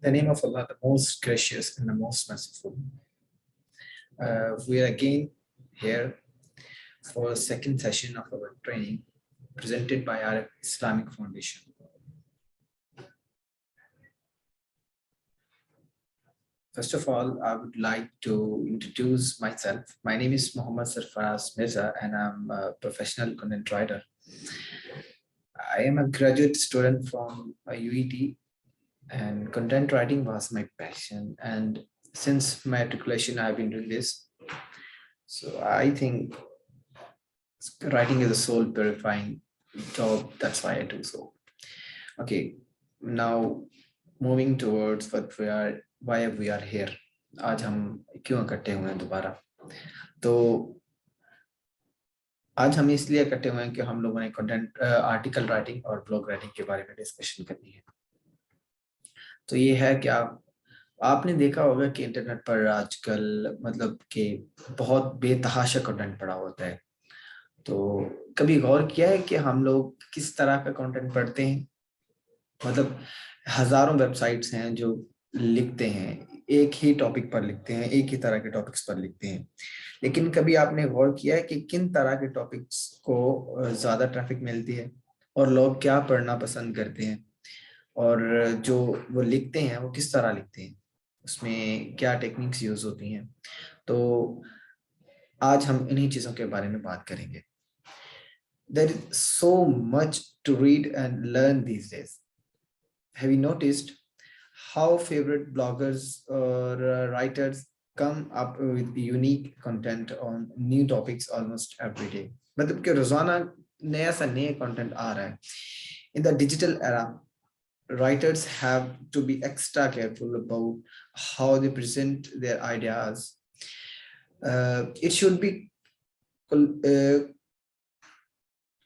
The name of Allah, the most gracious and the most merciful. We are again here for the second session of our training presented by our Islamic Foundation. First of all, I would like to introduce myself. My name is Muhammad Sarfaraz Mirza and I'm a professional content writer. I am a graduate student from UET and content writing was my passion. And since matriculation, I've been doing this. So I think writing is a soul purifying job. That's why I do so. Okay, now moving towards why we are here. आज हम क्यों इकट्ठे हुए हैं दोबारा? तो आज हम इसलिए इकट्ठे हुए हैं कि हम लोगों ने कंटेंट आर्टिकल राइटिंग और ब्लॉग राइटिंग के बारे में डिस्कशन करनी है। तो ये है कि आपने देखा होगा कि इंटरनेट पर आजकल मतलब कि बहुत बेतहाशा कंटेंट पड़ा होता है। तो कभी गौर किया है कि हम लोग किस तरह का कंटेंट पढ़ते हैं? मतलब हजारों वेबसाइट्स हैं जो लिखते हैं, एक ही टॉपिक पर लिखते हैं, एक ही तरह के टॉपिक्स पर लिखते हैं, लेकिन कभी आपने गौर किया है कि किन तरह के टॉपिक्स को ज्यादा ट्रैफिक मिलती है और लोग क्या पढ़ना पसंद करते हैं और जो वो लिखते हैं वो किस तरह लिखते हैं, उसमें क्या टेक्निक्स यूज होती हैं? तो आज हम इन्हीं चीजों के बारे में बात करेंगे। There is so much to read and learn these days. Have you noticed how favorite bloggers or writers come up with unique content on new topics almost every day? मतलब कि रोजाना नया सा नया content आ रहा है। In the digital era, writers have to be extra careful about how they present their ideas. It should be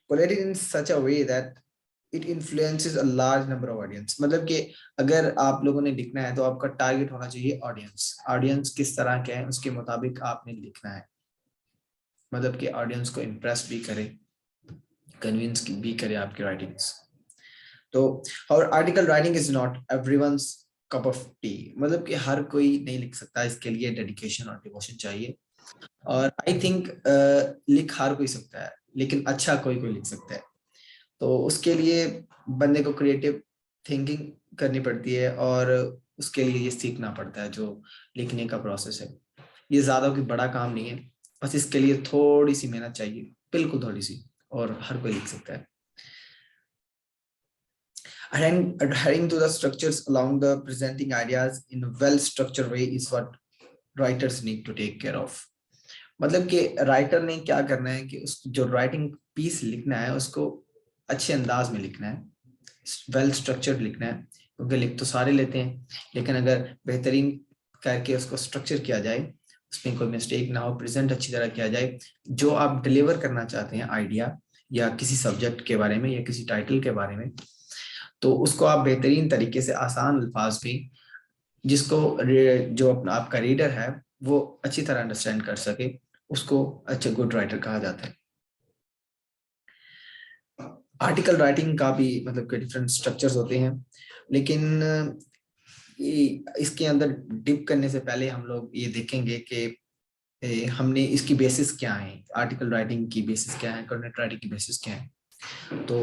collated in such a way that it influences a large number of audience. मतलब कि अगर आप लोगों ने लिखना है तो आपका टारगेट होना चाहिए ऑडियंस किस तरह के है उसके मुताबिक आपने लिखना है, मतलब कि ऑडियंस को इम्प्रेस भी करे, कन्विंस भी करे आपकी राइटिंग्स। तो और article writing is not everyone's cup of T, मतलब कि हर कोई नहीं लिख सकता, इसके लिए डेडिकेशन और डिवोशन चाहिए। और आई थिंक लिख हर कोई सकता है, लेकिन अच्छा कोई लिख सकता है। तो उसके लिए बंदे को क्रिएटिव थिंकिंग करनी पड़ती है और उसके लिए ये सीखना पड़ता है। जो लिखने का प्रोसेस है ये ज्यादा कोई बड़ा काम नहीं है, बस इसके लिए थोड़ी सी मेहनत चाहिए, बिल्कुल थोड़ी सी, और हर कोई लिख सकता है। Adhering to the structures along the presenting ideas in a well-structured way is what writers need to take care of. मतलब कि राइटर ने क्या करना है कि उस जो राइटिंग पीस लिखना है उसको अच्छे अंदाज में लिखना है, वेल स्ट्रक्चर्ड लिखना है, क्योंकि लिख तो सारे लेते हैं, लेकिन अगर बेहतरीन करके उसको स्ट्रक्चर किया जाए, उसमें कोई मिस्टेक ना हो, प्रेजेंट अच्छी तरह किया जाए, जो आप डिलीवर करना चाहते हैं आइडिया या किसी सब्जेक्ट के बारे में या किसी टाइटल के बारे में, तो उसको आप बेहतरीन तरीके से आसान अल्फाज में, जिसको जो अपना आपका रीडर है वो अच्छी तरह अंडरस्टैंड कर सके, उसको अच्छा गुड राइटर कहा जाता है। आर्टिकल राइटिंग का भी मतलब कि डिफरेंट स्ट्रक्चर्स होते हैं, लेकिन इसके अंदर डिप करने से पहले हम लोग ये देखेंगे कि हमने इसकी बेसिस क्या है, आर्टिकल राइटिंग की बेसिस क्या है, कंटेंट राइटिंग की बेसिस क्या है। तो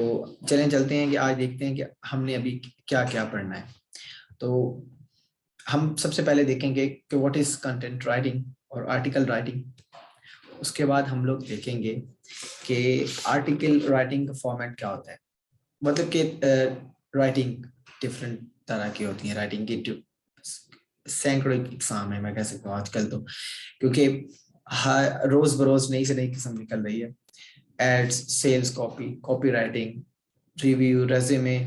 चलते हैं कि आज देखते हैं कि हमने अभी क्या क्या पढ़ना है। तो हम सबसे पहले देखेंगे कि व्हाट इज कंटेंट राइटिंग और आर्टिकल राइटिंग। उसके बाद हम लोग देखेंगे कि आर्टिकल राइटिंग का फॉर्मेट क्या होता है, मतलब कि राइटिंग डिफरेंट तरह की होती है, राइटिंग की सैकड़ों एग्जाम है मैं कह सकता हूँ आजकल, तो क्योंकि रोज बरोज नई से नई किस्म निकल रही है। Ads, sales copy, copy writing, review, resume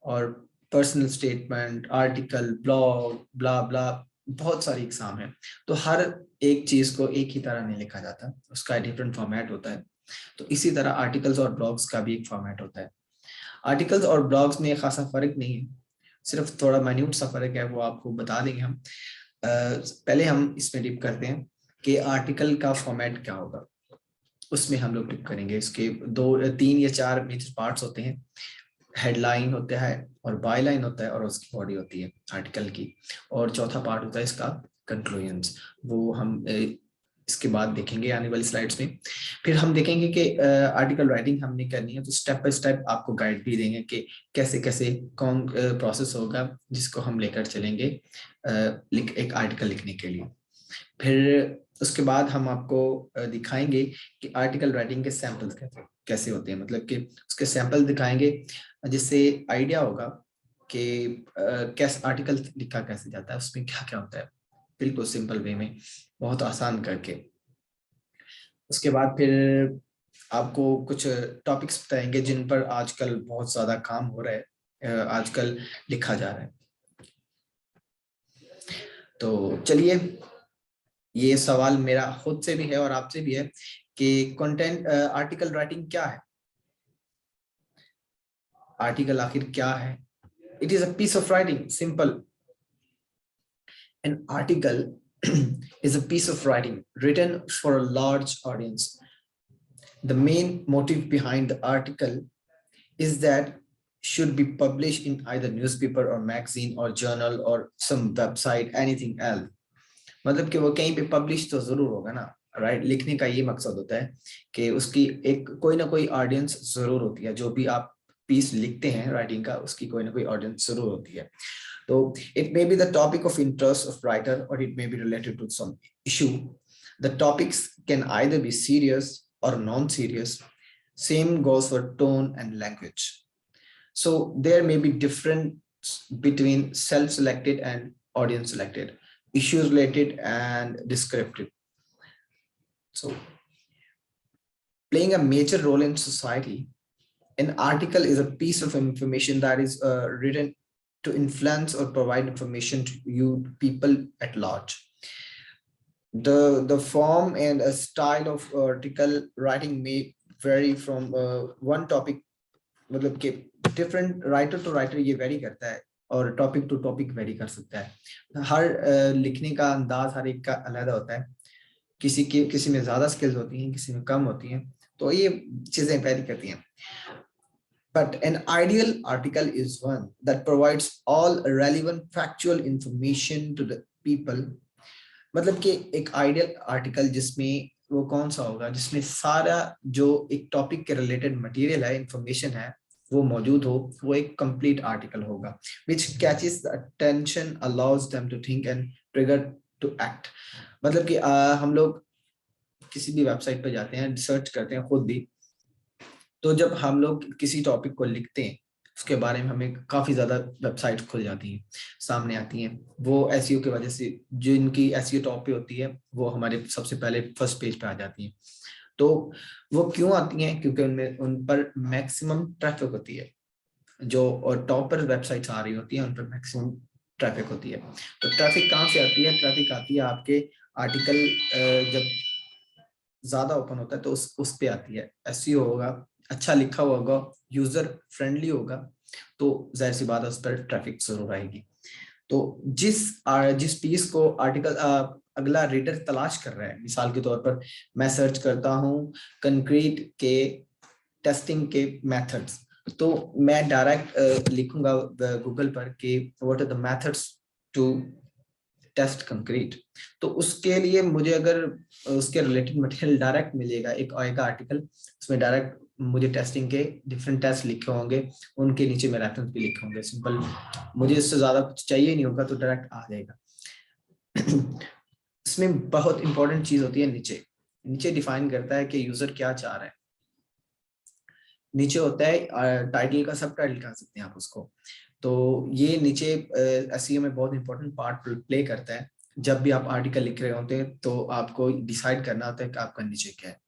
और personal statement, article, blog, bla bla, बहुत सारी एग्जाम है। तो हर एक चीज को एक ही तरह नहीं लिखा जाता, उसका डिफरेंट फॉर्मेट होता है। तो इसी तरह आर्टिकल्स और ब्लॉग्स का भी एक फॉर्मेट होता है। आर्टिकल्स और ब्लॉग्स में खासा फर्क नहीं है, सिर्फ थोड़ा माइन्यूट सा फर्क है, वो आपको बता देंगे हम। पहले हम इसमें डिप करते हैं कि आर्टिकल का फॉर्मेट क्या होगा, उसमें हम लोग डिप करेंगे। इसके 2, 3 या 4 मेजर पार्ट्स होते हैं। हेडलाइन होता है और बायलाइन होता है और उसकी बॉडी होती है आर्टिकल की, और चौथा पार्ट होता है इसका कंक्लूजन्स। वो हम इसके बाद देखेंगे आने वाली स्लाइड्स में। फिर हम देखेंगे कि आर्टिकल राइटिंग हमने करनी है तो स्टेप बाय स्टेप आपको गाइड भी देंगे कि कैसे कैसे कौन प्रोसेस होगा जिसको हम लेकर चलेंगे एक आर्टिकल लिखने के लिए। फिर उसके बाद हम आपको दिखाएंगे कि आर्टिकल राइटिंग के सैंपल्स कैसे होते हैं, मतलब कि उसके सैंपल दिखाएंगे जिससे आइडिया होगा कि कैसे आर्टिकल लिखा कैसे जाता है, उसमें क्या क्या होता है, बिल्कुल सिंपल वे में, बहुत आसान करके। उसके बाद फिर आपको कुछ टॉपिक्स बताएंगे जिन पर आजकल बहुत ज्यादा काम हो रहा है, आजकल लिखा जा रहा है। तो चलिए, ये सवाल मेरा खुद से भी है और आपसे भी है कि कंटेंट आर्टिकल राइटिंग क्या है, आर्टिकल आखिर क्या है? It is a piece of writing, simple. An article is a piece of writing written for a large audience. The main motive behind the article is that should be published in either newspaper or magazine or journal or some website, anything else. मतलब कि वो कहीं पे publish तो जरूर होगा ना, right? लिखने का ये मकसद होता है कि उसकी एक कोई ना कोई ऑडियंस जरूर होती है, जो भी आप पीस लिखते हैं राइटिंग का उसकी कोई ना कोई ऑडियंस जरूर होती है। तो it may be the topic of interest of writer or it may be related to some issue. The topics can either be serious or non-serious. Same goes for tone and language. So there may be difference between self-selected and audience selected, issues related and descriptive. So playing a major role in society, an article is a piece of information that is written to influence or provide information to you people at large. The form and a style of article writing may vary from one topic, मतलब कि different writer to writer ये vary करता है और topic to topic vary कर सकता है। हर लिखने का अंदाज हर एक का अलग होता है, किसी में ज्यादा स्किल्स होती हैं, किसी में कम होती हैं, तो ये चीजें vary करती हैं। But an ideal article is one that provides all relevant factual information to the people. मतलब कि एक आइडियल आर्टिकल जिसमें वो कौन सा होगा जिसमें सारा जो एक टॉपिक के रिलेटेड मटेरियल है, इंफॉर्मेशन है, वो मौजूद हो, वो एक कंप्लीट आर्टिकल होगा which catches the attention, allows them to think and trigger to act. मतलब कि हम लोग किसी भी वेबसाइट पर जाते हैं, रिसर्च करते हैं खुद भी, तो जब हम लोग किसी टॉपिक को लिखते हैं उसके बारे में हमें काफी ज्यादा वेबसाइट्स खुल जाती हैं, सामने आती हैं। वो एसईओ की वजह से जो इनकी एसईओ टॉप पे होती है वो हमारे सबसे पहले फर्स्ट पेज पे आ जाती हैं। तो वो क्यों आती हैं? क्योंकि उनमें उन पर मैक्सिमम ट्रैफिक होती है, जो और टॉप पर वेबसाइट्स आ रही होती हैं उन पर मैक्सिमम ट्रैफिक होती है। तो ट्रैफिक कहाँ से आती है? ट्रैफिक आती है आपके आर्टिकल जब ज्यादा ओपन होता है तो उस पे आती है। एसईओ होगा, अच्छा लिखा हुआ होगा, यूजर फ्रेंडली होगा, तो जाहिर सी बात है उस पर ट्रैफिक जरूर आएगी। तो जिस पीस को आर्टिकल अगला रीडर तलाश कर रहा है, मिसाल के तौर पर मैं सर्च करता हूँ कंक्रीट के टेस्टिंग के मेथड्स, तो मैं डायरेक्ट लिखूंगा गूगल पर कि what are the methods to test concrete. तो उसके लिए मुझे अगर उसके रिलेटेड मटेरियल डायरेक्ट मिलेगा, एक आएगा आर्टिकल उसमें डायरेक्ट मुझे टेस्टिंग के डिफरेंट टेस्ट लिखे होंगे, उनके नीचे में रेफरेंस भी लिखे होंगे, सिंपल, मुझे इससे ज्यादा कुछ चाहिए नहीं होगा तो डायरेक्ट आ जाएगा। इसमें बहुत इंपॉर्टेंट चीज होती है नीचे डिफाइन करता है कि यूजर क्या चाह रहा है। नीचे होता है टाइटल का, सब टाइटल कह सकते हैं आप उसको। तो ये नीचे एसईओ में बहुत इंपॉर्टेंट पार्ट प्ले करता है। जब भी आप आर्टिकल लिख रहे होते हैं तो आपको डिसाइड करना होता है कि आपका नीचे क्या है,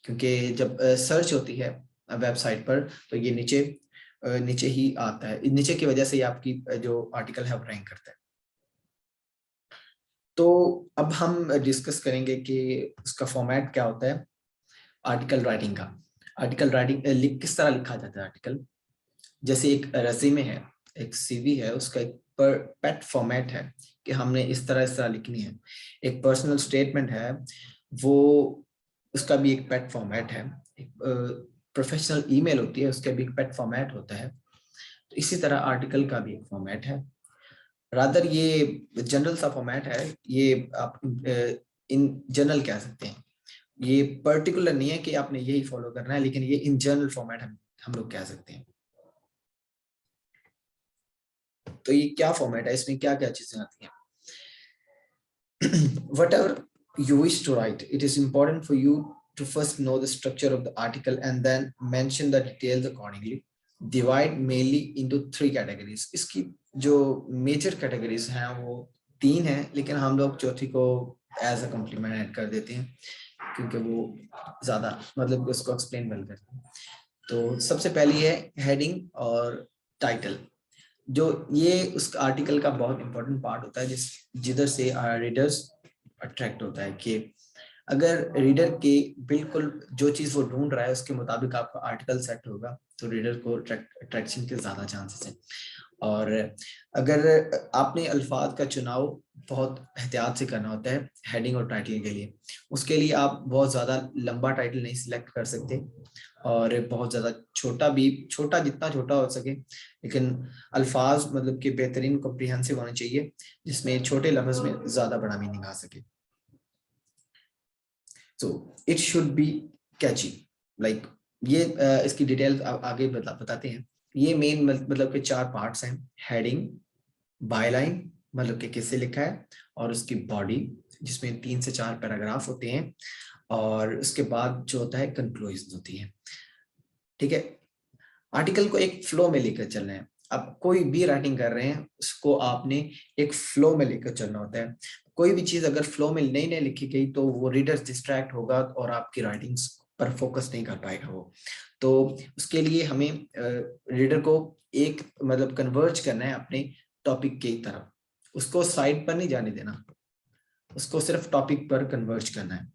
क्योंकि जब सर्च होती है वेबसाइट पर तो ये नीचे ही आता है, नीचे की वजह से ही आपकी जो आर्टिकल है वो रैंक करता है। तो अब हम डिस्कस करेंगे कि उसका फॉर्मेट क्या होता है आर्टिकल राइटिंग का। आर्टिकल राइटिंग किस तरह लिखा जाता है आर्टिकल? जैसे एक रेज्यूमे है, एक सीवी है, उसका एक पेट फॉर्मेट है कि हमने इस तरह लिखनी है। एक पर्सनल स्टेटमेंट है, वो उसका भी एक पेट फॉर्मेट है। एक प्रोफेशनल ईमेल होती है उसका भी एक पेट फॉर्मेट होता है, तो इसी तरह आर्टिकल का भी एक फॉर्मेट है। रादर ये जनरल सा फॉर्मेट है, ये आप इन जनरल कह सकते हैं, ये पर्टिकुलर नहीं है कि आपने यही फॉलो करना है, लेकिन ये इन जनरल फॉर्मेट हम लोग कह सकते हैं। तो ये क्या फॉर्मेट है, इसमें क्या क्या चीजें आती हैं? Whatever you wish to write, it is important for you to first know the structure of the article and then mention the details accordingly. Divide mainly into 3 categories. इसकी जो मेजर कैटेगरीज हैं वो 3 हैं, लेकिन हम लोग चौथी को एज अ कॉम्प्लीमेंट ऐड कर देते हैं क्योंकि वो ज्यादा मतलब उसको एक्सप्लेन वेल करते हैं। तो सबसे पहली है हेडिंग और टाइटल। जो ये उस आर्टिकल का बहुत इंपॉर्टेंट पार्ट होता है जिधर से रीडर्स अट्रैक्ट होता है कि अगर रीडर के बिल्कुल जो चीज वो ढूंढ रहा है उसके मुताबिक आपका आर्टिकल सेट होगा तो रीडर को अट्रैक्शन के ज्यादा चांसेस हैं। और अगर आपने अल्फाज का चुनाव बहुत एहतियात से करना होता है हेडिंग और टाइटल के लिए, उसके लिए आप बहुत ज्यादा लंबा टाइटल नहीं सिलेक्ट कर सकते और बहुत ज्यादा छोटा भी, छोटा जितना छोटा हो सके, लेकिन अल्फाज मतलब कि बेहतरीन कॉम्प्रिहेंसिव होने चाहिए जिसमें छोटे लफ्ज में ज्यादा बड़ा मीनिंग आ सके। So it should be catchy, like ये इसकी डिटेल आगे बताते हैं। ये मेन मतलब के 4 पार्ट्स हैं, हेडिंग, बायलाइन मतलब कि किससे लिखा है, और उसकी बॉडी जिसमें 3 से 4 पैराग्राफ होते हैं, और उसके बाद जो होता है कंक्लूजन होती है। ठीक है, आर्टिकल को एक फ्लो में लेकर चलना है। अब कोई भी राइटिंग कर रहे हैं उसको आपने एक फ्लो में लेकर चलना होता है। कोई भी चीज अगर फ्लो में नहीं लिखी गई तो वो रीडर्स डिस्ट्रैक्ट होगा और आपकी राइटिंग्स पर फोकस नहीं कर पाएगा वो। तो उसके लिए हमें रीडर को एक मतलब कन्वर्ज करना है अपने टॉपिक की तरफ, उसको साइड पर नहीं जाने देना, उसको सिर्फ टॉपिक पर कन्वर्ज करना है।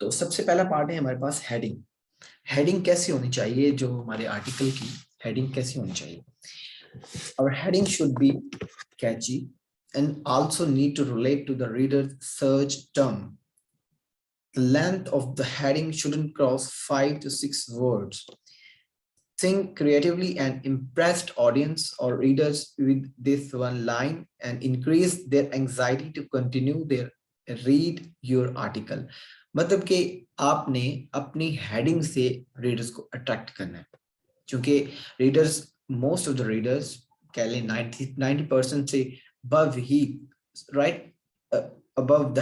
तो सबसे पहला पार्ट है हमारे पास हेडिंग। हेडिंग कैसी होनी चाहिए, जो हमारे आर्टिकल की हेडिंग कैसी होनी चाहिए? Our heading should be catchy and also need to relate to the reader's search term. The length of the heading shouldn't cross 5 to 6 words. Think creatively and impress audience or readers with this one line and increase their anxiety to continue their read your article. मतलब कि आपने अपनी heading से readers को attract करना है, क्योंकि readers most of the readers कह लें 90% से above he right above the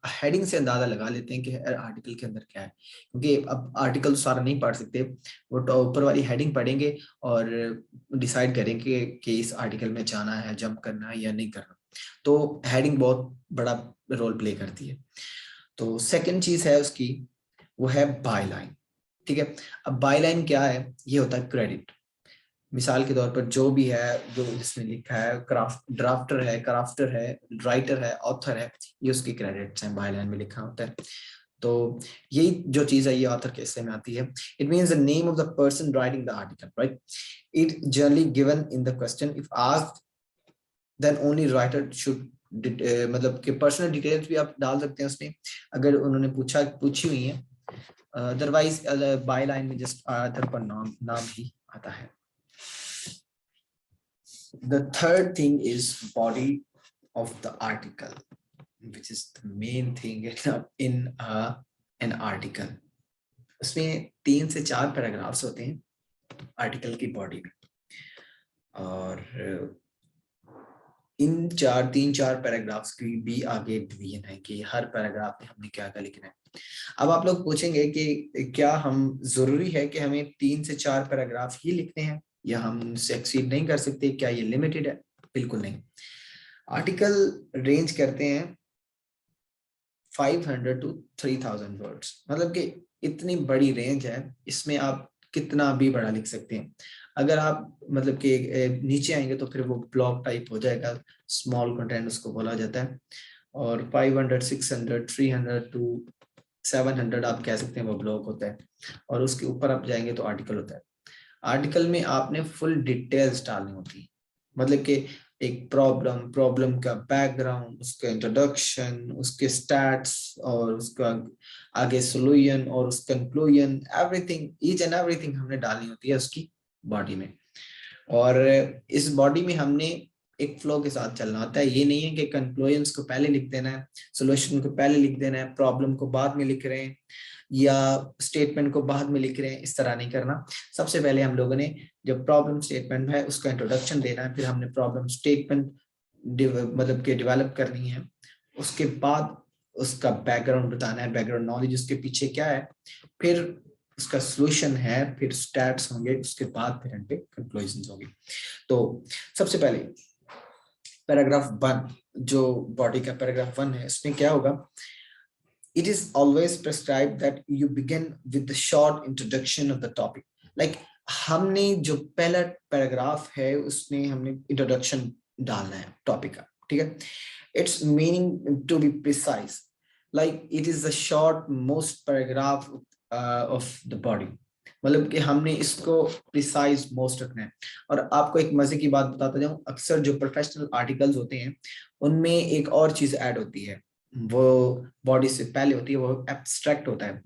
heading से अंदाजा लगा लेते हैं कि आर्टिकल के अंदर क्या है, क्योंकि अब आर्टिकल तो सारा नहीं पढ़ सकते, वो तो ऊपर वाली हेडिंग पढ़ेंगे और डिसाइड करेंगे कि इस आर्टिकल में जाना है, जंप करना है या नहीं करना। तो हेडिंग बहुत बड़ा रोल प्ले करती है। तो सेकंड चीज है उसकी, वो है बायलाइन। ठीक है, अब बायलाइन क्या है? ये होता है क्रेडिट। मिसाल के तौर पर जो भी है, जो जिसने लिखा है, ड्राफ्टर है, क्राफ्टर है, राइटर है, ऑथर है, ये उसकी क्रेडिट्स हैं, बायलाइन में लिखा होता है। तो यही जो चीज है ये ऑथर के हिस्से में आती है। It means the name of the person writing the article, right? It generally given in the question, if asked then only writer should मतलब कि पर्सनल डिटेल्स भी आप डाल सकते हैं उसमें अगर उन्होंने पूछी हुई है, अदरवाइज बायलाइन में जस्ट ऑथर का नाम ही आता है। The third thing is body of the article, which is the main thing in an article. उसमें 3 से 4 पैराग्राफ्स होते हैं आर्टिकल की बॉडी में, और इन 3-4 पैराग्राफ्स की भी आगे डिवीजन है कि हर पैराग्राफ में हमने क्या क्या लिखना है। अब आप लोग पूछेंगे कि क्या हम जरूरी है कि हमें 3 से 4 पैराग्राफ ही लिखने हैं या हम एक्सीड नहीं कर सकते? क्या ये लिमिटेड है? बिल्कुल नहीं। आर्टिकल रेंज करते हैं 500 to 3000 वर्ड्स, मतलब कि इतनी बड़ी रेंज है, इसमें आप कितना भी बड़ा लिख सकते हैं। अगर आप मतलब कि नीचे आएंगे तो फिर वो ब्लॉग टाइप हो जाएगा, स्मॉल कंटेंट उसको बोला जाता है, और 500, 600, 300 to 700 आप कह सकते हैं वो ब्लॉग होता है, और उसके ऊपर आप जाएंगे तो आर्टिकल होता है। आर्टिकल में आपने फुल डिटेल्स डालनी होती है, मतलब कि एक प्रॉब्लम का बैकग्राउंड, उसका इंट्रोडक्शन, उसके स्टैट्स, और उसका आगे सोल्यूशन और उसका conclusion, everything, each and everything हमने डालनी होती है उसकी बॉडी में। और इस बॉडी में हमने एक फ्लो के साथ चलना होता है। ये नहीं है कि कंक्लूजन्स को पहले लिख देना है, सोल्यूशन को पहले लिख देना है, प्रॉब्लम को बाद में लिख रहे हैं या स्टेटमेंट को बाद में लिख रहे हैं, इस तरह नहीं करना। सबसे पहले हम लोगों ने जो प्रॉब्लम स्टेटमेंट है उसका इंट्रोडक्शन देना है, फिर हमने प्रॉब्लम स्टेटमेंट मतलब कि डेवलप करनी है, उसके बाद उसका बैकग्राउंड बताना है, बैकग्राउंड नॉलेज उसके पीछे क्या है, फिर उसका सॉल्यूशन है, फिर स्टैट्स होंगे, उसके बाद फिर हम पे कंक्लूजन होंगे। तो सबसे पहले पैराग्राफ 1, जो बॉडी का पैराग्राफ 1 है, इसमें क्या होगा, it is always prescribed that you begin with the short introduction of the topic. Like हमने जो पहला पैराग्राफ है उसमें हमने इंट्रोडक्शन डालना है टॉपिक का, ठीक है। It's meaning to be precise, like it is the short most paragraph of the body, मतलब कि हमने इसको प्रिसाइज मोस्ट रखना है। और आपको एक मजे की बात बताता जाऊं, अक्सर जो प्रोफेशनल आर्टिकल्स होते हैं उनमें एक और चीज ऐड होती है, वो बॉडी से पहले होती है, वो एब्स्ट्रैक्ट होता है।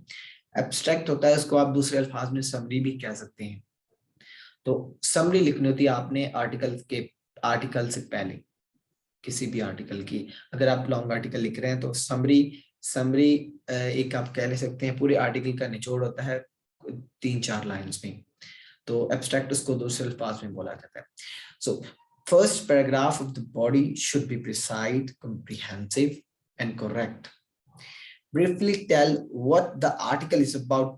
एब्स्ट्रैक्ट होता है, उसको आप दूसरे अल्फाज में समरी भी कह सकते हैं। तो समरी लिखनी होती है आपने आर्टिकल से पहले, किसी भी आर्टिकल की। अगर आप लॉन्ग आर्टिकल लिख रहे हैं तो समरी समरी एक आप कह ले सकते हैं, पूरे आर्टिकल का निचोड़ होता है 3-4 लाइंस में। तो एब्स्ट्रैक्ट उसको दूसरे अल्फाज में बोला जाता है। So first paragraph of the body should be precise, comprehensive and correct. Briefly tell what the article is about,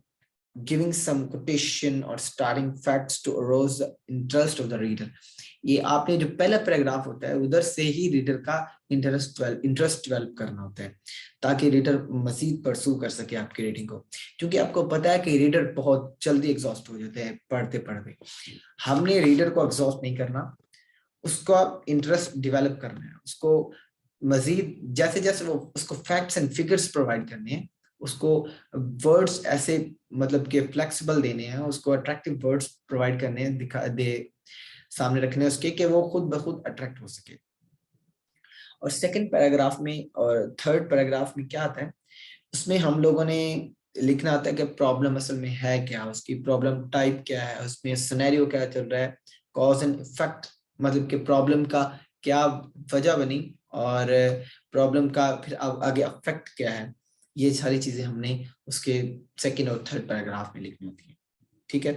giving some quotation or starting facts to arouse the interest of the reader. ये आपने जो पहला paragraph होता है उधर से ही reader का interest develop करना होता है, ताकि रीडर मजीद परसू कर सके आपकी रीडिंग को। क्योंकि आपको पता है कि रीडर बहुत जल्दी एग्जॉस्ट हो जाते हैं पढ़ते पढ़ते। हमने रीडर को एग्जॉस्ट नहीं करना, उसका इंटरेस्ट डेवलप करना है, उसको मजीद जैसे जैसे वो उसको फैक्ट्स एंड फिगर्स प्रोवाइड करने हैं, उसको वर्ड्स ऐसे मतलब कि फ्लेक्सिबल देने हैं, उसको अट्रैक्टिव वर्ड्स प्रोवाइड करने हैं, दिखा दे सामने रखने हैं उसके, कि वो खुद ब खुद अट्रैक्ट हो सके। और सेकंड पैराग्राफ में और थर्ड पैराग्राफ में क्या आता है, उसमें हम लोगों ने लिखना आता है कि प्रॉब्लम असल में है क्या, उसकी प्रॉब्लम टाइप क्या है, उसमें सिनेरियो क्या चल रहा है, कॉज एंड इफेक्ट, मतलब कि प्रॉब्लम का क्या वजह बनी और प्रॉब्लम का फिर आगे अफेक्ट क्या है। ये सारी चीजें हमने उसके सेकंड और थर्ड पैराग्राफ में लिखनी होती है, ठीक है।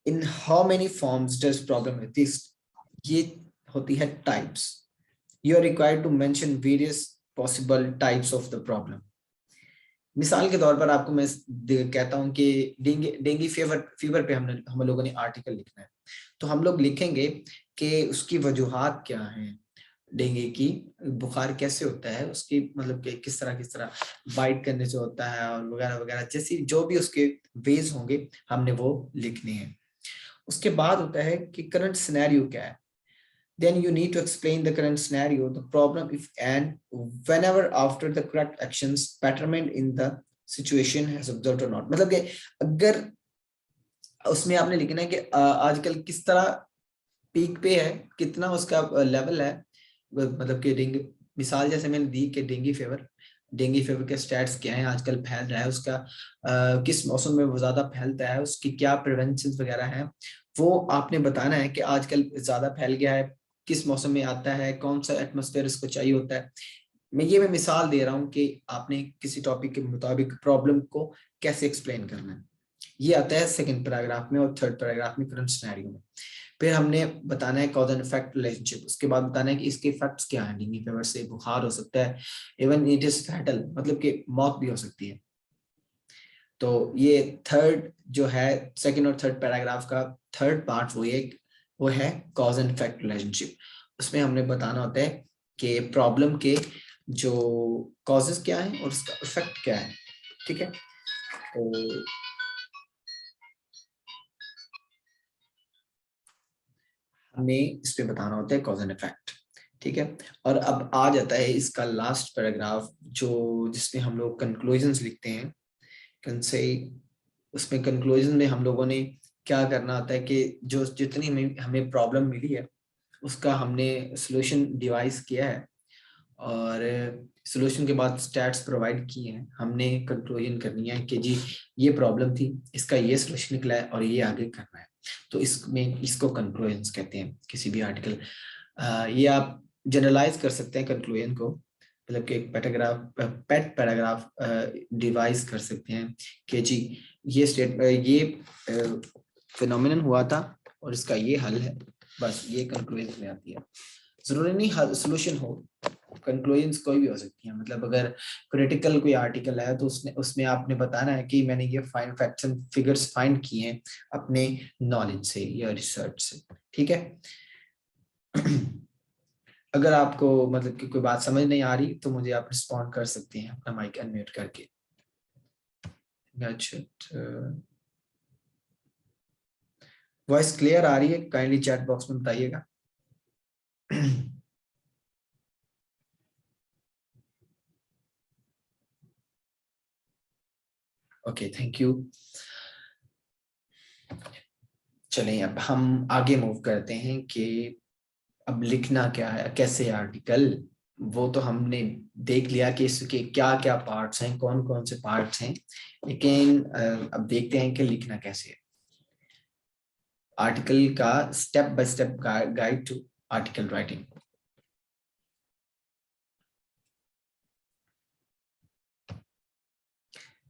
In how many forms does problem exist, ये होती है types. You are required to mention various possible types of the problem. मिसाल के तौर पर आपको मैं कहता हूं कि डेंगू फीवर पे हम लोगों ने आर्टिकल लिखना है, तो हम लोग लिखेंगे कि उसकी वजूहात क्या हैं, डेंगू की बुखार कैसे होता है, उसकी मतलब कि किस तरह बाइट करने से होता है और वगैरह वगैरह, जैसी जो भी उसके वेज होंगे हमने वो लिखने हैं। उसके बाद होता है कि करंट सिनेरियो क्या है, then you need to explain the current scenario, the problem if and whenever after the correct actions betterment in the situation has observed or not। मतलब कि अगर उसमें आपने लिखना है कि आजकल किस तरह पीक पे है, कितना उसका लेवल है, मतलब कि डेंगू मिसाल जैसे मैंने दी कि डेंगू फीवर के स्टैट्स क्या हैं, आजकल फैल रहा है, उसका किस मौसम में वो ज्यादा फैलता है, उसकी क्या प्रिवेंशन वगैरह हैं, वो आपने बताना है कि आजकल ज्यादा फैल गया है, किस मौसम में आता है, कौन सा एटमोस्फेयर इसको चाहिए होता है। मैं मिसाल दे रहा हूँ कि आपने किसी टॉपिक के मुताबिक प्रॉब्लम को कैसे एक्सप्लेन करना है। ये आता है सेकंड पैराग्राफ में और थर्ड पैराग्राफ में करंट सिनेरियो में। फिर हमने बताना है कॉज एंड इफेक्ट रिलेशनशिप, उसके बाद बताना है कि इसके इफेक्ट्स क्या हैं, डेंगू फीवर से बुखार हो सकता है, इवन इट इज फैटल, मतलब कि मौत भी हो सकती है। तो ये थर्ड जो है सेकंड और थर्ड पैराग्राफ का थर्ड पार्ट वो है कॉज एंड इफेक्ट रिलेशनशिप। उसमें हमने बताना होता है कि प्रॉब्लम के जो कॉजेस क्या हैं और उसका इफेक्ट क्या है, ठीक है। तो हमें इस पे बताना होता है कॉज एंड इफेक्ट, ठीक है। और अब आ जाता है इसका लास्ट पैराग्राफ, जो जिसमें हम लोग कंक्लूजन्स लिखते हैं। कंसे उसमें कंक्लूजन में हम लोगों ने क्या करना होता है कि जो जितनी हमें प्रॉब्लम मिली है उसका हमने सॉल्यूशन डिवाइस किया है और सॉल्यूशन के बाद स्टैट्स प्रोवाइड किए हैं। हमने कंक्लूजन करनी है कि जी ये प्रॉब्लम थी, इसका ये सॉल्यूशन निकला है और ये आगे करना है। तो इसमें इसको कंक्लूजन्स कहते हैं किसी भी आर्टिकल। ये आप जनरलाइज कर सकते हैं कंक्लूजन को, मतलब कि एक पेट पैराग्राफ डिवाइस कर सकते हैं कि जी ये फिनोमिनन हुआ था और इसका ये हल है, बस ये कंक्लूजन में आती है। जरूरी नहीं हल सोल्यूशन हो, कंक्लूजन्स कोई भी हो सकती है। मतलब अगर क्रिटिकल कोई आर्टिकल है तो उसमें आपने बताना है कि मैंने ये find facts and figures find किए हैं अपने नॉलेज से या रिसर्च से, ठीक है। अगर आपको मतलब कि कोई बात समझ नहीं आ रही तो मुझे आप रिस्पॉन्ड कर सकते हैं अपना माइक अनम्यूट करके। वॉइस क्लियर आ रही है? काइंडली चैट बॉक्स में बताइएगा। Okay, thank you. चलें अब हम आगे मूव करते हैं कि अब लिखना क्या है, कैसे आर्टिकल। वो तो हमने देख लिया कि इसके क्या क्या पार्ट्स हैं, कौन कौन से पार्ट्स हैं, लेकिन अब देखते हैं कि लिखना कैसे है। आर्टिकल का step by step guide to article writing.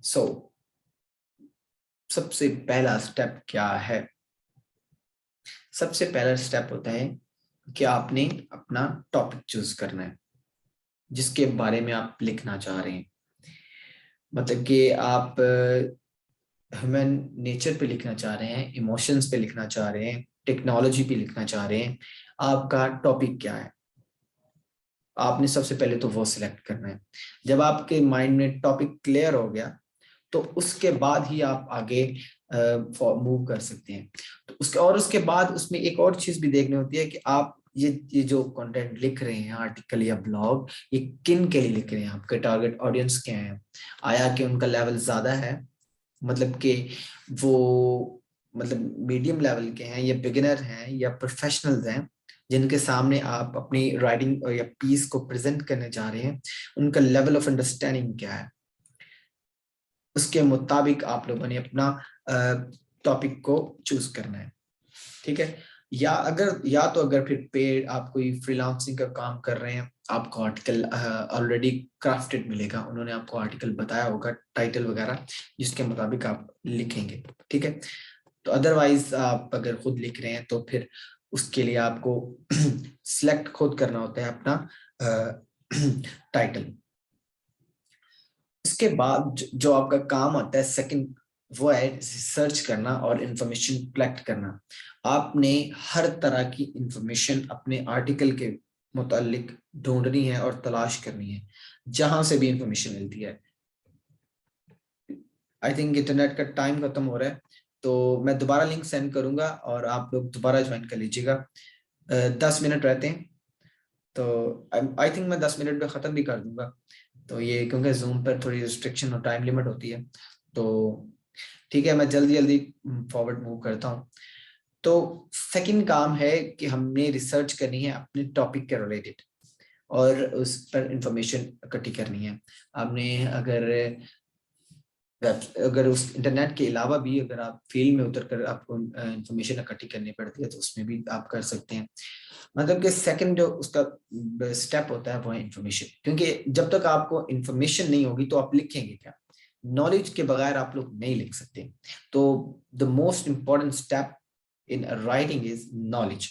So सबसे पहला स्टेप क्या है? सबसे पहला स्टेप होता है कि आपने अपना टॉपिक चूज करना है जिसके बारे में आप लिखना चाह रहे हैं। मतलब कि आप ह्यूमन नेचर पे लिखना चाह रहे हैं, इमोशंस पे लिखना चाह रहे हैं, टेक्नोलॉजी पे लिखना चाह रहे हैं, आपका टॉपिक क्या है? आपने सबसे पहले तो वो सिलेक्ट करना है। जब आपके माइंड में टॉपिक क्लियर हो गया तो उसके बाद ही आप आगे मूव कर सकते हैं। तो उसके बाद उसमें एक और चीज भी देखनी होती है कि आप ये जो कंटेंट लिख रहे हैं, आर्टिकल या ब्लॉग, ये किन के लिए लिख रहे हैं, आपके टारगेट ऑडियंस क्या है? आया कि उनका लेवल ज्यादा है, मतलब कि वो मतलब मीडियम लेवल के हैं, या बिगिनर हैं, या प्रोफेशनल्स हैं जिनके सामने आप अपनी राइटिंग या पीस को प्रेजेंट करने जा रहे हैं, उनका लेवल ऑफ अंडरस्टैंडिंग क्या है? उसके मुताबिक आप लोगों ने अपना टॉपिक को चूज करना है, ठीक है। या तो अगर फिर पेड आप कोई फ्रीलांसिंग का काम कर रहे हैं, आपको आर्टिकल ऑलरेडी क्राफ्टेड मिलेगा, उन्होंने आपको आर्टिकल बताया होगा, टाइटल वगैरह, जिसके मुताबिक आप लिखेंगे, ठीक है। तो अदरवाइज आप अगर खुद लिख रहे हैं तो फिर उसके लिए आपको सिलेक्ट खुद करना होता है अपना टाइटल। इसके बाद जो आपका काम आता है सेकंड, वो है रिसर्च करना और इंफॉर्मेशन कलेक्ट करना। आपने हर तरह की इंफॉर्मेशन अपने आर्टिकल के मुतालिक ढूंढनी है और तलाश करनी है, जहां से भी इंफॉर्मेशन मिलती है। आई थिंक इंटरनेट का टाइम खत्म हो रहा है, तो मैं दोबारा लिंक सेंड करूंगा और आप लोग दोबारा ज्वाइन कर लीजिएगा। 10 मिनट रहते हैं, तो आई थिंक मैं 10 मिनट में ख़त्म भी कर दूंगा। तो ये क्योंकि जूम पर थोड़ी रिस्ट्रिक्शन और टाइम लिमिट होती है, तो ठीक है, मैं जल्दी जल्दी फॉरवर्ड मूव करता हूँ। तो सेकंड काम है कि हमने रिसर्च करनी है अपने टॉपिक के रिलेटेड और उस पर इंफॉर्मेशन इकट्ठी करनी है। आपने अगर उस इंटरनेट के अलावा भी अगर आप फील्ड में उतर कर आपको इंफॉर्मेशन इकट्ठी करनी पड़ती है तो उसमें भी आप कर सकते हैं। मतलब कि सेकंड जो उसका स्टेप होता है वो है इंफॉर्मेशन, क्योंकि जब तक आपको इंफॉर्मेशन नहीं होगी तो आप लिखेंगे क्या? नॉलेज के बगैर आप लोग नहीं लिख सकते। तो the most important step in writing is knowledge,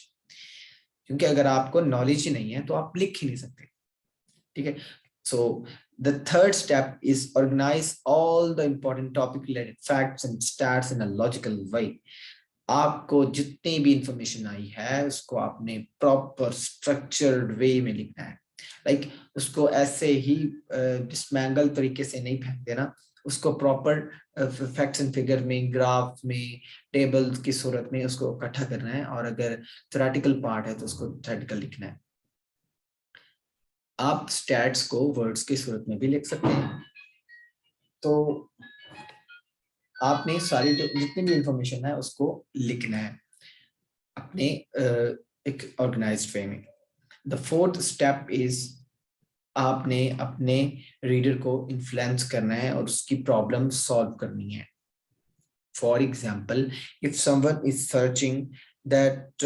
क्योंकि अगर आपको नॉलेज ही नहीं है तो आप लिख ही नहीं सकते, ठीक है। So the third step is organize all the important topic related facts and stats in a logical way. आपको जितनी भी इंफॉर्मेशन आई है उसको आपने प्रॉपर स्ट्रक्चर्ड वे में लिखना है। लाइक उसको ऐसे ही डिसमैंगल तरीके से नहीं फेंक देना, उसको प्रॉपर फैक्ट्स एंड फिगर में, ग्राफ में, टेबल्स की सूरत में उसको इकट्ठा करना है। और अगर थ्योरेटिकल पार्ट है तो उसको थ्योरेटिकल लिखना है। आप स्टैट्स को वर्ड्स की सूरत में भी लिख सकते हैं। तो आपने सारी जो जितनी भी इंफॉर्मेशन है उसको लिखना है अपने एक ऑर्गेनाइज्ड वे में। द फोर्थ स्टेप इज आपने अपने रीडर को इन्फ्लुएंस करना है और उसकी प्रॉब्लम सॉल्व करनी है। For example, if someone is searching that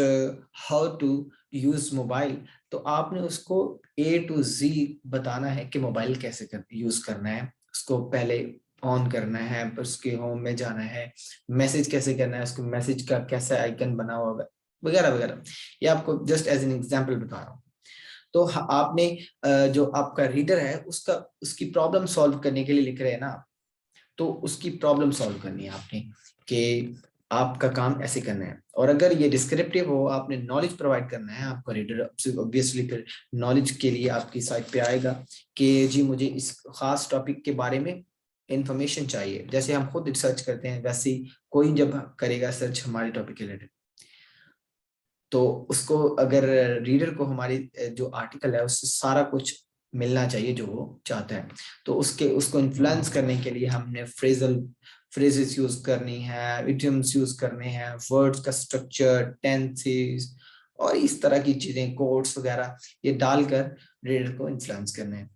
how to use mobile, तो आपने उसको A to Z बताना है कि मोबाइल कैसे यूज करना है, उसको पहले ऑन करना है, फिर उसके होम में जाना है, मैसेज कैसे करना है, उसको मैसेज का कैसा आइकन बना हुआ है, वगैरह वगैरह। ये आपको जस्ट एज एन एग्जाम्पल बता रहा हूँ। तो आपने जो आपका रीडर है उसका उसकी प्रॉब्लम सॉल्व करने के लिए लिख रहे हैं ना, तो उसकी प्रॉब्लम सॉल्व करनी है आपने कि आपका काम ऐसे करना है। और अगर ये डिस्क्रिप्टिव हो, आपने नॉलेज प्रोवाइड करना है, आपका रीडर ऑब्वियसली फिर नॉलेज के लिए आपकी साइट पे आएगा कि जी मुझे इस खास टॉपिक के बारे में इंफॉर्मेशन चाहिए। जैसे हम खुद रिसर्च करते हैं वैसे ही कोई जब करेगा सर्च हमारे टॉपिक के रिलेटेड, तो उसको अगर रीडर को हमारी जो आर्टिकल है उससे सारा कुछ मिलना चाहिए जो वो चाहता है। तो उसको इन्फ्लुएंस करने के लिए हमने फ्रेजेस यूज करनी है, इडियम्स यूज करने हैं, वर्ड्स का स्ट्रक्चर, टेंसेस और इस तरह की चीजें, कोड्स वगैरह ये डालकर रीडर को इन्फ्लुएंस करना है।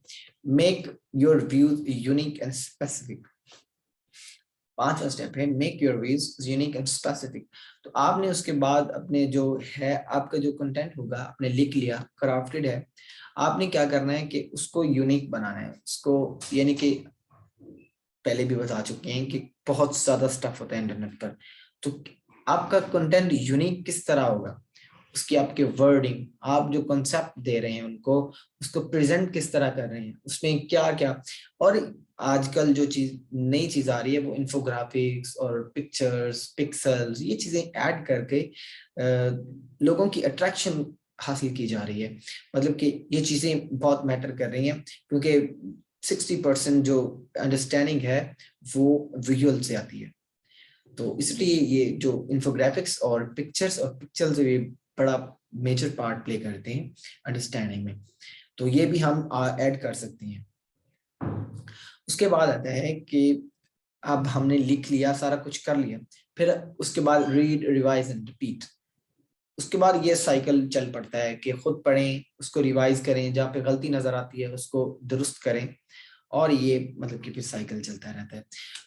Make your views unique and specific. पांचवा स्टेप है make your views unique and specific. तो आपने उसके बाद अपने जो है आपका जो कंटेंट होगा आपने लिख लिया, क्राफ्टेड है, आपने क्या करना है कि उसको यूनिक बनाना है उसको। यानी कि पहले भी बता चुके हैं कि बहुत ज्यादा स्टफ होता है इंटरनेट पर, तो आपका कंटेंट यूनिक किस तरह होगा, उसकी आपके वर्डिंग, आप जो कॉन्सेप्ट दे रहे हैं उनको, उसको प्रेजेंट किस तरह कर रहे हैं, उसमें क्या क्या। और आजकल जो चीज नई चीज आ रही है वो इन्फोग्राफिक्स और पिक्चर्स, पिक्सल्स, ये चीजें ऐड करके लोगों की अट्रैक्शन हासिल की जा रही है। मतलब कि ये चीजें बहुत मैटर कर रही हैं क्योंकि 60% जो अंडरस्टैंडिंग है वो विजुअल से आती है। तो इसलिए ये जो इन्फोग्राफिक्स और पिक्चर्स और पिक्चर्स ये बड़ा मेजर पार्ट प्ले करते हैं अंडरस्टैंडिंग में। तो ये भी हम ऐड कर सकते हैं। उसके बाद आता है कि अब हमने लिख लिया, सारा कुछ कर लिया, फिर उसके बाद रीड, रिवाइज एंड रिपीट। उसके बाद ये साइकिल चल पड़ता है कि खुद पढ़ें, उसको रिवाइज करें, जहाँ पे गलती नजर आती है उसको दुरुस्त करें, और ये मतलब कि फिर साइकिल चलता रहता है।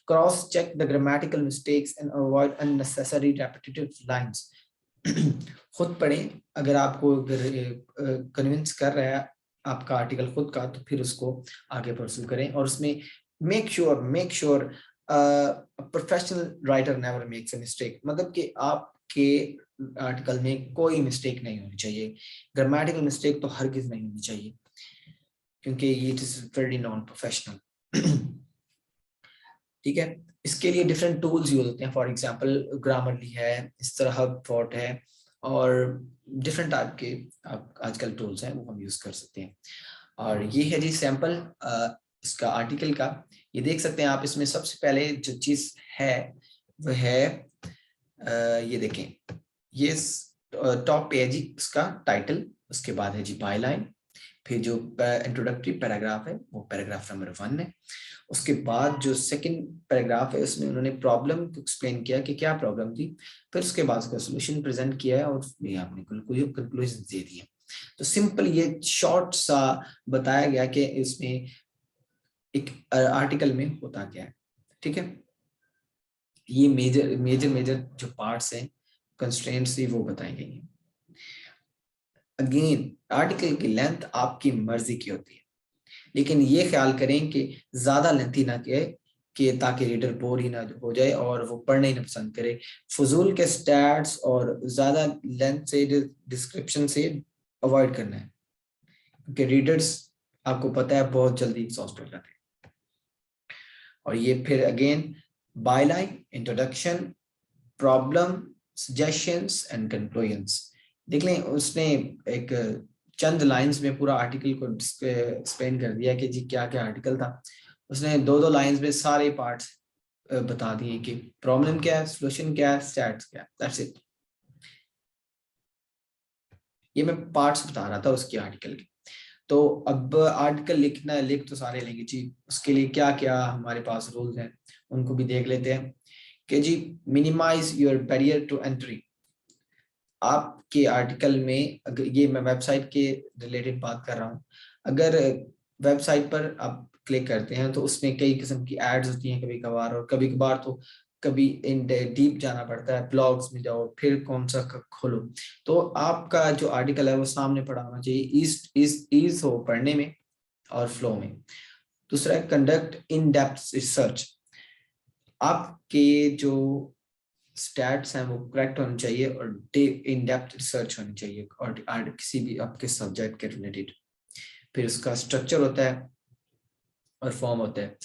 Cross check the grammatical mistakes and avoid unnecessary repetitive lines. खुद पढ़ें, अगर आपको कन्विंस कर रहा है आपका आर्टिकल खुद का, तो फिर उसको आगे परस्यू करें। और उसमें make sure professional writer never makes a mistake. मतलब कि आपके आर्टिकल में कोई मिस्टेक नहीं होनी चाहिए, ग्रामेटिकल मिस्टेक तो हरगिज नहीं होनी चाहिए क्योंकि ये it is very non professional. ठीक है, इसके लिए डिफरेंट टूल्स यूज होते हैं। फॉर एग्जांपल ग्रामरली है, इस तरह HubSpot है, और डिफरेंट टाइप के आजकल टूल्स हैं वो हम यूज कर सकते हैं। और ये है जी सैंपल इसका आर्टिकल का। ये देख सकते हैं आप, इसमें सबसे पहले जो चीज है वह है ये देखें, ये टॉप पे है जी उसका टाइटल, उसके बाद है जी बायलाइन, फिर जो इंट्रोडक्टरी पैराग्राफ है वो पैराग्राफ नंबर 1 है। उसके बाद जो सेकंड पैराग्राफ है उसमें उन्होंने प्रॉब्लम को एक्सप्लेन किया कि क्या प्रॉब्लम थी, फिर उसके बाद उसका सॉल्यूशन प्रेजेंट किया है, और ये आपने कंक्लूजन दे दिए। तो सिंपल ये शॉर्ट सा बताया गया कि इसमें एक आर्टिकल में होता क्या है। ठीक है, ये मेजर जो पार्ट्स हैं, कंस्ट्रेंट्स थी वो बताई गई हैं। अगेन आर्टिकल की लेंथ आपकी मर्जी की होती है, लेकिन ये ख्याल करें कि ज्यादा लेंथी ना कि ताकि रीडर बोर ही ना हो जाए और वो पढ़ना ही ना पसंद करे। फजूल के स्टैट्स और ज्यादा लेंथ से डिस्क्रिप्शन से अवॉइड करना है, क्योंकि रीडर्स आपको पता है बहुत जल्दी एग्जॉस्ट हो जाते हैं। और ये फिर again byline, introduction, problem, suggestions and conclusions. देख लें, उसने एक चंद लाइंस में पूरा आर्टिकल को एक्सप्लेन कर दिया कि जी क्या क्या आर्टिकल था। उसने 2-2 लाइंस में सारे पार्ट्स बता दिए कि प्रॉब्लम क्या है, सॉल्यूशन क्या है, स्टैट्स क्या है, दैट्स इट। ये मैं पार्ट्स बता रहा था उसके आर्टिकल के। तो अब आर्टिकल लिख तो सारे लेंगे जी, उसके लिए क्या क्या हमारे पास रूल्स हैं उनको भी देख लेते हैं। कि जी minimise your barrier to entry. आपके आर्टिकल में, अगर ये मैं वेबसाइट के रिलेटेड बात कर रहा हूँ, अगर वेबसाइट पर आप क्लिक करते हैं तो उसमें कई किस्म की एड्स होती हैं कभी कभार, और कभी कभार तो कभी इन डीप जाना पड़ता है, ब्लॉग्स में जाओ फिर कौन सा खोलो। तो आपका जो आर्टिकल है वो सामने पड़ा होना चाहिए, ईज हो पढ़ने में और फ्लो में। दूसरा है कंडक्ट इन डेप्थ रिसर्च। आपके जो स्टैट्स हैं वो करेक्ट होने चाहिए और इन डेप्थ रिसर्च होनी चाहिए, और किसी भी आपके सब्जेक्ट के रिलेटेड। फिर उसका स्ट्रक्चर होता है और फॉर्म होता है।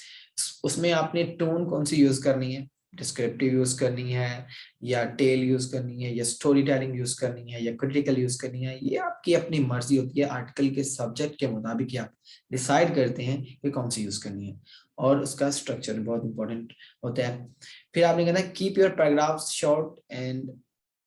उसमें आपने टोन कौन सी यूज करनी है, डिस्क्रिप्टिव यूज करनी है या टेल यूज करनी है या स्टोरी टेलिंग यूज करनी है या क्रिटिकल यूज करनी है, ये आपकी अपनी मर्जी होती है। आर्टिकल के सब्जेक्ट के मुताबिक आप डिसाइड करते हैं कि कौन सी यूज करनी है, और उसका स्ट्रक्चर बहुत इंपॉर्टेंट होता है। फिर आपने कहना है keep your paragraph short and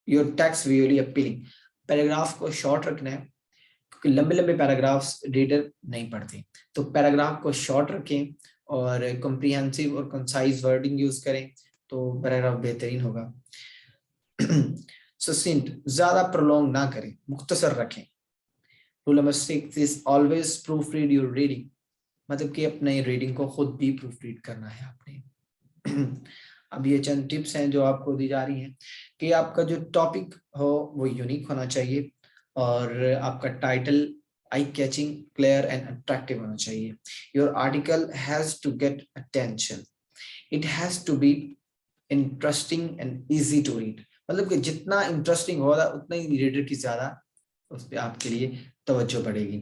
your text visually appealing. Paragraph को शॉर्ट रखना है क्योंकि लंबे लंबे पैराग्राफ्स रीडर नहीं पढ़ते, तो पैराग्राफ को शॉर्ट रखें और कॉम्प्रिहेंसिव और कंसाइज वर्डिंग यूज करें तो पैराग्राफ बेहतरीन होगा। ससिंट, ज्यादा प्रोलॉन्ग ना करें, मुख्तसर रखें। Rule number 6 is always proof read your reading, मतलब कि अपने रीडिंग को खुद भी प्रूफ रीड करना है आपने। अब ये चंद टिप्स हैं जो आपको दी जा रही हैं कि आपका जो टॉपिक हो वो यूनिक होना चाहिए, और आपका title eye catching, clear and attractive होना चाहिए। Your article has to get attention, it has to be interesting and easy to read, मतलब कि जितना इंटरेस्टिंग होगा उतना ही रीडर की ज्यादा उस पर आपके लिए तवज्जो बढ़ेगी।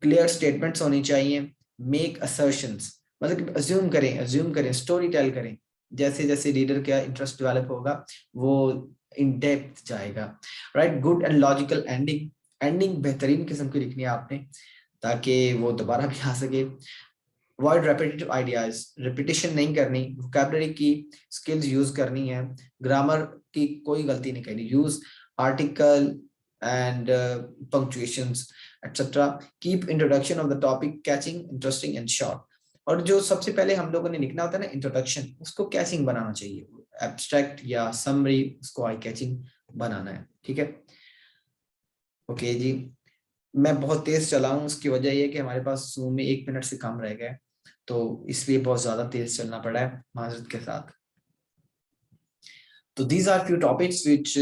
क्लियर स्टेटमेंट्स होनी चाहिए। मेक असर्शंस, मतलब कि अज्यूम करें, स्टोरी टेल करें। जैसे जैसे रीडर का इंटरेस्ट डेवलप होगा वो इन डेप्थ जाएगा। Right, good and logical ending, ending बेहतरीन किस्म की लिखनी है आपने ताकि वो दोबारा भी आ सके। अवॉइड रेपिटेटिव आइडियाज, रिपीटिशन नहीं करनी, वोकैबुलरी की स्किल्स यूज करनी है, ग्रामर की कोई गलती नहीं करनी, use article and punctuations etcetera. Keep introduction of the topic catching, interesting and short. और जो सबसे पहले हम लोगों ने लिखना होता है ना इंट्रोडक्शन, उसको कैचिंग बनाना चाहिए, एब्स्ट्रैक्ट या समरी उसको आई कैचिंग बनाना है। ठीक है, ओके जी। मैं बहुत तेज चला हूँ, उसकी वजह ये कि हमारे पास जूम में 1 मिनट से कम रह गए, तो इसलिए बहुत ज्यादा तेज चलना पड़ा है माजरत के साथ। तो these are few topics which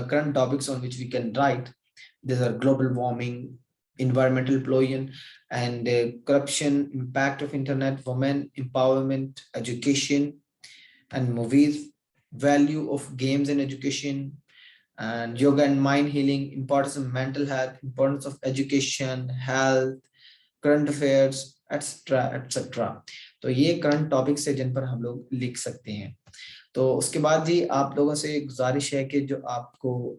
current topics on which we can write. These are global warming, environmental pollution, and corruption, impact of internet, women empowerment, education and movies, value of games in education, and yoga and mind healing, importance of mental health, importance of education, health, current affairs etcetera etcetera. तो ये current topics है जिन पर हम लोग लिख सकते हैं। तो उसके बाद जी आप लोगों से गुजारिश है कि जो आपको